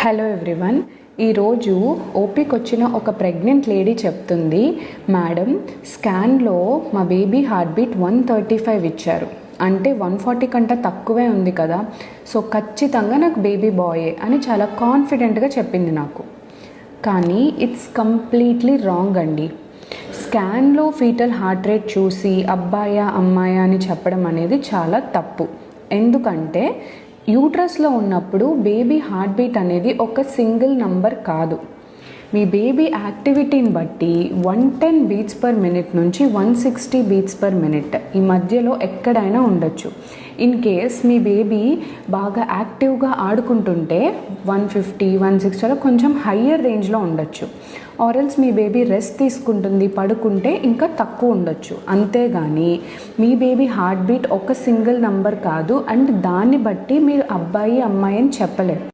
Hello everyone. ఈరోజు ఓపీకి వచ్చిన ఒక ప్రెగ్నెంట్ లేడీ చెప్తుంది, మేడం స్కాన్లో మా బేబీ హార్ట్ బీట్ 135 ఇచ్చారు, అంటే 140 కంటే తక్కువే ఉంది కదా, సో ఖచ్చితంగా నాకు బేబీ బాయే అని చాలా కాన్ఫిడెంట్గా చెప్పింది నాకు. కానీ ఇట్స్ కంప్లీట్లీ రాంగ్ అండి. స్కాన్లో ఫీటల్ హార్ట్ రేట్ చూసి అబ్బాయా అమ్మాయా అని చెప్పడం అనేది చాలా తప్పు. ఎందుకంటే యూట్రస్లో ఉన్నప్పుడు బేబీ హార్ట్ బీట్ అనేది ఒక సింగిల్ నంబర్ కాదు. మీ బేబీ యాక్టివిటీని బట్టి 110 బీట్స్ పర్ మినిట్ నుంచి 160 బీట్స్ పర్ మినిట్ ఈ మధ్యలో ఎక్కడైనా ఉండొచ్చు. ఇన్ కేస్ మీ బేబీ బాగా యాక్టివ్గా ఆడుకుంటుంటే 150, 160 అలా కొంచెం హయ్యర్ రేంజ్లో ఉండొచ్చు. ఆర్ఎల్స్ మీ బేబీ రెస్ట్ తీసుకుంటుంది, పడుకుంటే ఇంకా తక్కువ ఉండొచ్చు. అంతేగాని మీ బేబీ హార్ట్ బీట్ ఒక సింగిల్ నంబర్ కాదు, అండ్ దాన్ని బట్టి మీరు అబ్బాయి అమ్మాయి అని చెప్పలేరు.